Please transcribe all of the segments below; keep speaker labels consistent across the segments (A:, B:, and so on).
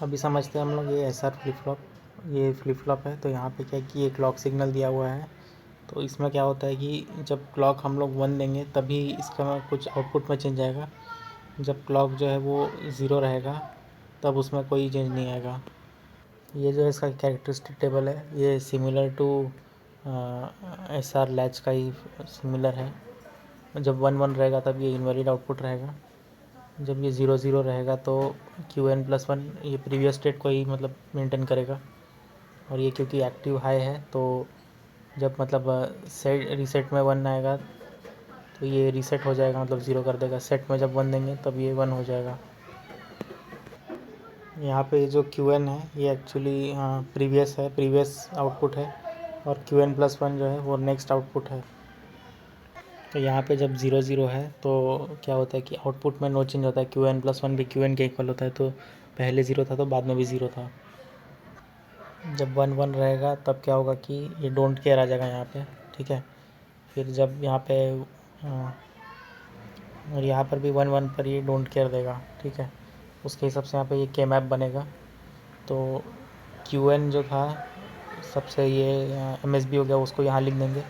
A: अभी समझते हैं हम लोग ये एसआर फ्लिप फ्लॉप, ये फ्लिप फ्लॉप है। तो यहाँ पे क्या है कि ये क्लॉक सिग्नल दिया हुआ है। तो इसमें क्या होता है कि जब क्लॉक हम लोग 1 देंगे तभी इसका कुछ आउटपुट में चेंज आएगा। जब क्लॉक जो है वो 0 रहेगा तब उसमें कोई चेंज नहीं आएगा। ये जो है इसका कैरेक्टरिस्टिक टेबल है, ये सिमिलर टू एसआर लैच का ही सिमिलर है। जब 1 1 रहेगा तब ये इनवैलिड आउटपुट रहेगा। जब ये 0 0 रहेगा तो Qn+1 ये प्रीवियस स्टेट को ही मतलब मेंटेन करेगा। और ये क्योंकि एक्टिव हाई है तो जब मतलब सेट रीसेट में 1 आएगा तो ये रीसेट हो जाएगा, मतलब 0 कर देगा। सेट में जब 1 देंगे तब ये 1 हो जाएगा। यहाँ पे जो Qn है ये एक्चुअली प्रीवियस है, प्रीवियस आउटपुट है। और Qn+1 जो है वो नेक्स्ट आउटपुट है। तो यहाँ पे जब 0 0 है तो क्या होता है कि आउटपुट में नो चेंज होता है। Qn+1 भी Qn के इक्वल होता है, तो पहले 0 था तो बाद में भी 0 था। जब 1 1 रहेगा तब क्या होगा कि ये डोंट केयर आ जाएगा यहाँ पे, ठीक है। फिर जब यहाँ पे और यहाँ पर भी 1 1 पर ये डोंट केयर देगा, ठीक है। उसके हिसाब से यहाँ पे ये के मैप बनेगा। तो Qn जो था सबसे ये MSB हो गया, उसको यहाँ लिख देंगे।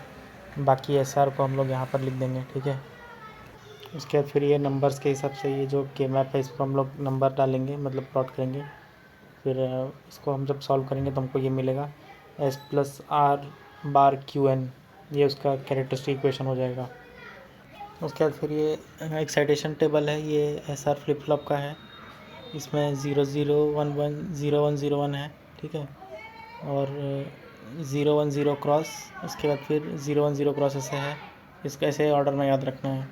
A: बाकी SR को हम लोग यहाँ पर लिख देंगे, ठीक है। उसके बाद फिर ये नंबर्स के हिसाब से ये जो के मैप है इसको हम लोग नंबर डालेंगे, मतलब प्लॉट करेंगे। फिर इसको हम जब सॉल्व करेंगे तो हमको ये मिलेगा S+R⁻Qn, ये उसका कैरेक्टरिस्टिक इक्वेशन हो जाएगा। उसके बाद फिर ये एक्साइटेशन टेबल है, ये एसआर फ्लिप फ्लॉप का है। इसमें 0 0 1 1 0 1 0 1 है, ठीक है। और 0 1 0 क्रॉस, उसके बाद फिर 0 1 0 क्रॉस ऐसे है। इसको ऐसे ऑर्डर में याद रखना है।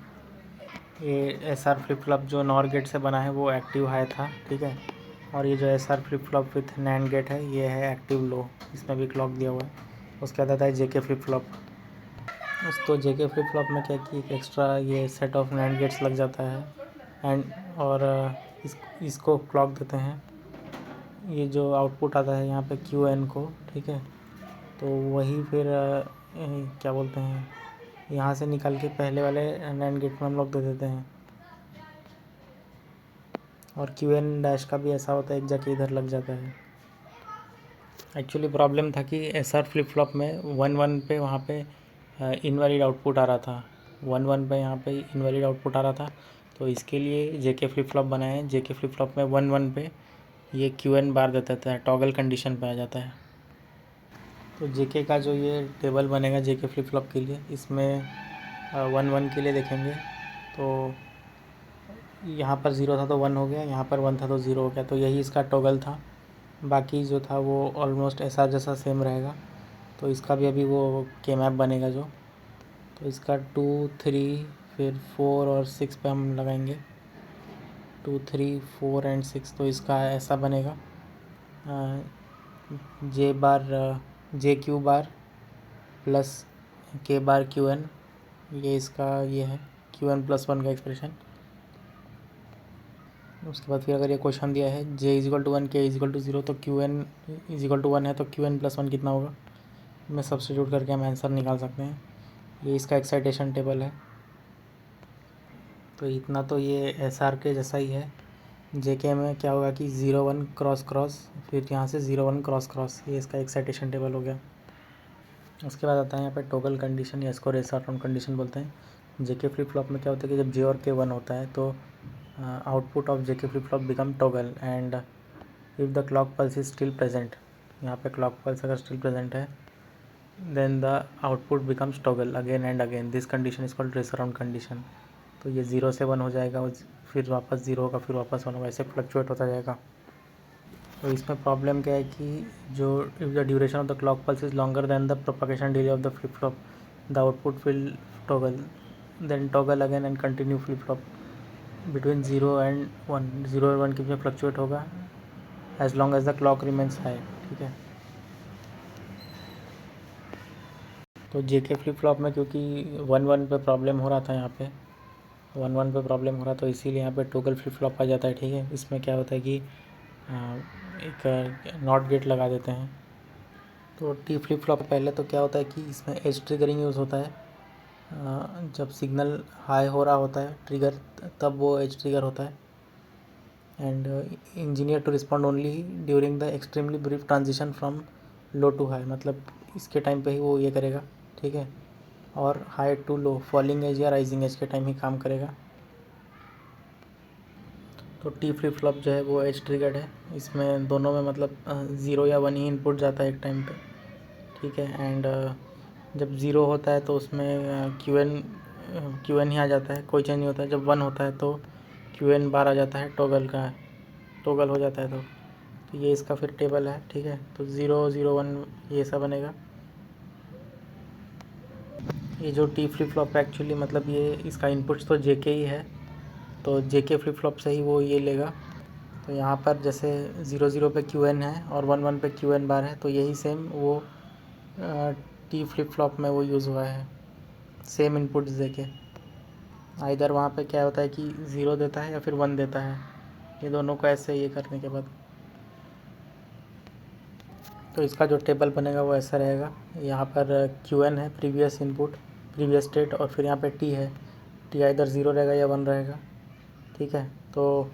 A: ये एसआर फ्लिप फ्लॉप जो नॉर गेट से बना है वो एक्टिव हाई था, ठीक है। और ये जो SR flip flop with NAND gate है ये है एक्टिव लो, इसमें भी क्लॉक दिया हुआ है। उसके बाद आता है जेके फ्लिप फ्लॉप। उसको जेके फ्लिप फ्लॉप में क्या कि एक एक्स्ट्रा ये सेट ऑफ नैंड गेट्स लग जाता है एंड और इसको क्लॉक देते हैं। ये जो आउटपुट आता है यहाँ पे Qn को, ठीक है। तो वही फिर क्या बोलते हैं, यहाँ से निकाल के पहले वाले नैंड गेट में हम लोग दे देते हैं। और Qn डैश का भी ऐसा होता है, एक जाके इधर लग जाता है। एक्चुअली प्रॉब्लम था कि एसआर फ्लिप फ्लॉप में 1 1 पे वहाँ पे इनवैलिड आउटपुट आ रहा था। 1 1 पे यहाँ पे इनवैलिड आउटपुट आ रहा था। तो इसके लिए जेके फ्लिप फ्लॉप बनाए हैं। जेके फ्लिप फ्लॉप में 1 1 पे ये Qn बार देता है, टॉगल कंडीशन पे आ जाता है। तो जेके का जो ये टेबल बनेगा जेके फ्लिप फ्लॉप के लिए, इसमें 1 1 के लिए देखेंगे तो यहाँ पर 0 था तो 1 हो गया, यहाँ पर 1 था तो 0 हो गया। तो यही इसका टॉगल था। बाकी जो था वो ऑलमोस्ट ऐसा जैसा सेम रहेगा। तो इसका भी अभी वो के मैप बनेगा जो, तो इसका 2 3 फिर 4 और 6 पे हम लगाएंगे। 2 3 4 एंड 6, तो इसका ऐसा बनेगा J प्लस K⁻Qn, ये इसका ये है Qn+1 का एक्सप्रेशन। उसके बाद फिर अगर ये क्वेश्चन दिया है J=1 K=0 तो Qn=1 है तो Qn+1 कितना होगा, में सब्स्टिट्यूट करके हम आंसर निकाल सकते हैं। ये इसका एक्साइटेशन टेबल है। तो इतना तो ये एसआर के जैसा ही है। जेके में क्या होगा कि 0 1 क्रॉस क्रॉस, फिर यहाँ से 0 1 क्रॉस क्रॉस, ये इसका एक्साइटेशन टेबल हो गया। उसके बाद आता है यहाँ पे टॉगल कंडीशन, या इसको रेस राउंड कंडीशन बोलते हैं। जेके फ्लिप फ्लॉप में क्या होता है कि जब जे और के 1 होता है तो output of JK flip flop become toggle and if the clock pulse is still present, यहाँ पे क्लॉक पल्स अगर स्टिल प्रेजेंट है then the output becomes toggle again and again. This condition is called race around condition. तो ये 0 से 1 हो जाएगा, फिर वापस 0 होगा, फिर वापस 1 होगा, ऐसे फ्लक्चुएट होता जाएगा। तो इसमें प्रॉब्लम क्या है कि जो if the duration of the clock pulse is longer than the propagation delay of the flip flop the output will toggle, then toggle again and continue flip flop between 0 and 1। 0 और 1 के बीच में fluctuate होगा as long as the clock remains high, ठीक है। तो जेके flip flop में क्योंकि 1 1 पे प्रॉब्लम हो रहा था, यहाँ पे 1 1 पे प्रॉब्लम हो रहा, तो इसीलिए यहाँ पे टॉगल फ्लिप फ्लॉप आ जाता है, ठीक है। इसमें क्या होता है कि एक नॉट गेट लगा देते हैं। तो टी फ्लिप फ्लॉप पहले तो क्या होता है कि इसमें एज ट्रिगरिंग यूज़ होता है। जब सिग्नल हाई हो रहा होता है ट्रिगर, तब वो एज ट्रिगर होता है। And engineer to respond only during the extremely brief transition from low to high, मतलब इसके टाइम पे ही वो ये करेगा, ठीक है। और high to low, falling edge या राइजिंग एज के टाइम ही काम करेगा। तो टी फ्लिप फ्लॉप जो है वो एज ट्रिगर्ड है, इसमें दोनों में मतलब 0 या 1 ही इनपुट जाता है एक टाइम पे, ठीक है। एंड जब 0 होता है तो उसमें क्यू एन ही आ जाता है, कोई चेंज नहीं होता है। जब 1 होता है तो क्यू एन बार आ जाता है, टॉगल हो जाता है। तो ये इसका फिर टेबल है, ठीक है। तो 0 0 1 ये ऐसा बनेगा। ये जो टी फ्लिप फ्लॉप है एक्चुअली मतलब ये इसका इनपुट्स तो जे के ही है, तो जे के फ्लिप फ्लॉप से ही वो ये लेगा। तो यहाँ पर जैसे 0 0 पे क्यू एन है और 1 1 पे क्यू एन बार है, तो यही सेम वो टी फ्लिप फ्लॉप में वो यूज़ हुआ है, सेम इनपुट्स देके। इधर वहाँ पे क्या होता है कि 0 देता है या फिर 1 देता है, ये दोनों को ऐसे ये करने के बाद तो इसका जो टेबल बनेगा वो ऐसा रहेगा। यहाँ पर क्यू एन है, प्रीवियस इनपुट, प्रीवियस स्टेट, और फिर यहाँ पे टी है, टी इधर 0 रहेगा या 1 रहेगा, ठीक है। तो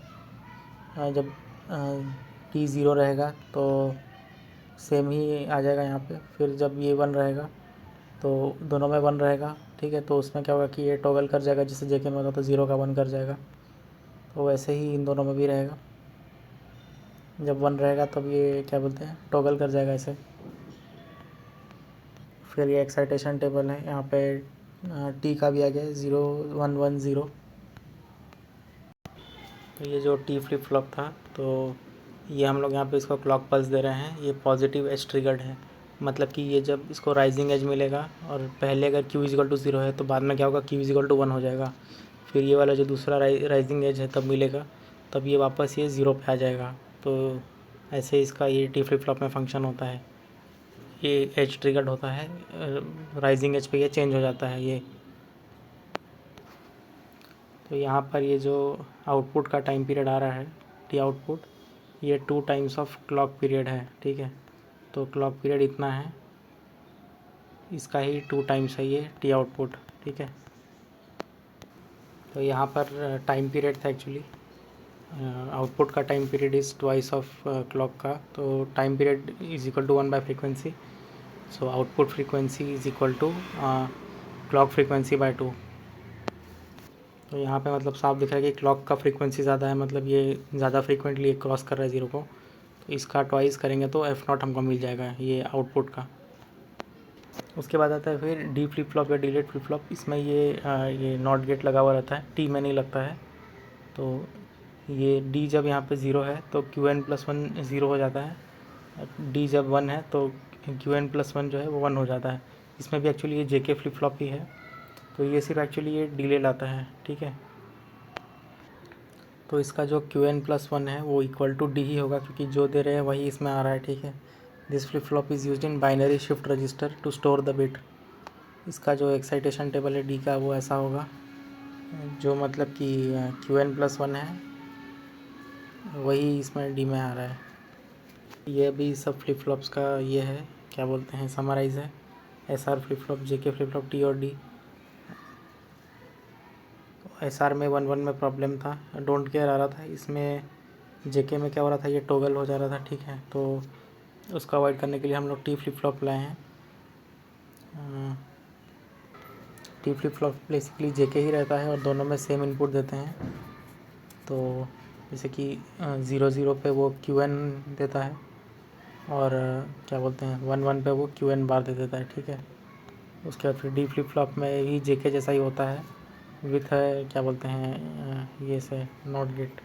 A: जब टी 0 रहेगा तो सेम ही आ जाएगा यहाँ पे, फिर जब ये 1 रहेगा तो दोनों में 1 रहेगा, ठीक है। तो उसमें क्या होगा कि ये टॉगल कर जाएगा, जैसे जेके में होता तो 0 का 1 कर जाएगा, तो वैसे ही इन दोनों में भी रहेगा। जब 1 रहेगा तब ये क्या बोलते हैं, टॉगल कर जाएगा ऐसे। फिर ये एक्साइटेशन टेबल है, यहाँ पे टी का भी आ गया 0 1 1 0। तो ये जो टी फ्लिप फ्लॉप था, तो ये हम लोग यहाँ पे इसको क्लॉक पल्स दे रहे हैं, ये पॉजिटिव एज ट्रिगर्ड है, मतलब कि ये जब इसको राइजिंग एज मिलेगा और पहले अगर क्यू इजिकल टू 0 है तो बाद में क्या होगा, क्यू इजिकल टू 1 हो जाएगा। फिर ये वाला जो दूसरा राइजिंग एज है तब मिलेगा, तब ये वापस ये 0 पे आ जाएगा। तो ऐसे इसका ये टी फ्लिप फ्लॉप में फंक्शन होता है, ये एज ट्रिगर्ड होता है, राइजिंग एज पे ये चेंज हो जाता है ये। तो यहाँ पर ये जो आउटपुट का टाइम पीरियड आ रहा है, टी आउटपुट, ये 2 टाइम्स ऑफ क्लॉक पीरियड है, ठीक है। तो क्लॉक पीरियड इतना है, इसका ही 2 टाइम्स है ये टी आउटपुट, ठीक है। तो यहाँ पर टाइम पीरियड था एक्चुअली, आउटपुट का time period is twice of clock का, तो time period is equal to 1 by frequency, so output frequency is equal to clock frequency by 2। तो यहाँ पे मतलब साफ दिख रहा है कि क्लॉक का फ्रीक्वेंसी ज़्यादा है, मतलब ये ज़्यादा फ्रीक्वेंटली क्रॉस कर रहा है 0 को, तो इसका ट्वाइस करेंगे तो F0 हमको मिल जाएगा ये आउटपुट का। उसके बाद आता है फिर डी फ्लिप फ्लॉप या डिलेट फ्लिप फ्लॉप, इसमें ये नॉट गेट लगा हुआ रहता है, टी में नहीं लगता है। तो ये डी जब यहाँ पे 0 है तो क्यू एन प्लस 1 0 हो जाता है, डी जब 1 है तो क्यू एन प्लस 1 जो है वो 1 हो जाता है। इसमें भी एक्चुअली ये जेके फ्लिप फ्लॉप ही है, तो ये सिर्फ एक्चुअली ये डिले लाता है, ठीक है। तो इसका जो क्यू एन प्लस 1 है वो इक्वल टू डी ही होगा, क्योंकि जो दे रहे हैं वही इसमें आ रहा है, ठीक है। This flip flop is used in binary shift register to store the bit. इसका जो एक्साइटेशन टेबल है डी का वो ऐसा होगा, जो मतलब कि क्यू एन प्लस 1 है वही इसमें डी में आ रहा है। ये भी सब फ्लिप फ्लॉप्स का ये है, क्या बोलते हैं, समराइज़ है। एस आर फ्लिप फ्लॉप, जे के फ्लिप फ्लॉप, टी और डी। एस आर में 1 1 में प्रॉब्लम था, डोंट केयर आ रहा था, इसमें जेके में क्या हो रहा था, ये टॉगल हो जा रहा था, ठीक है। तो उसको अवॉइड करने के लिए हम लोग टी फ्लिप फ्लॉप लाए हैं। टी फ्लिप फ्लॉप बेसिकली जेके ही रहता है और दोनों में सेम इनपुट देते हैं। तो जैसे कि 0 0 पे वो क्यू एन देता है और क्या बोलते हैं 1 1 पे वो क्यू एन बार दे देता है, ठीक है। उसके बाद फिर डी फ्लिप फ्लॉप में भी जेके जैसा ही होता है, विथ क्या बोलते हैं ये से नॉट गेट।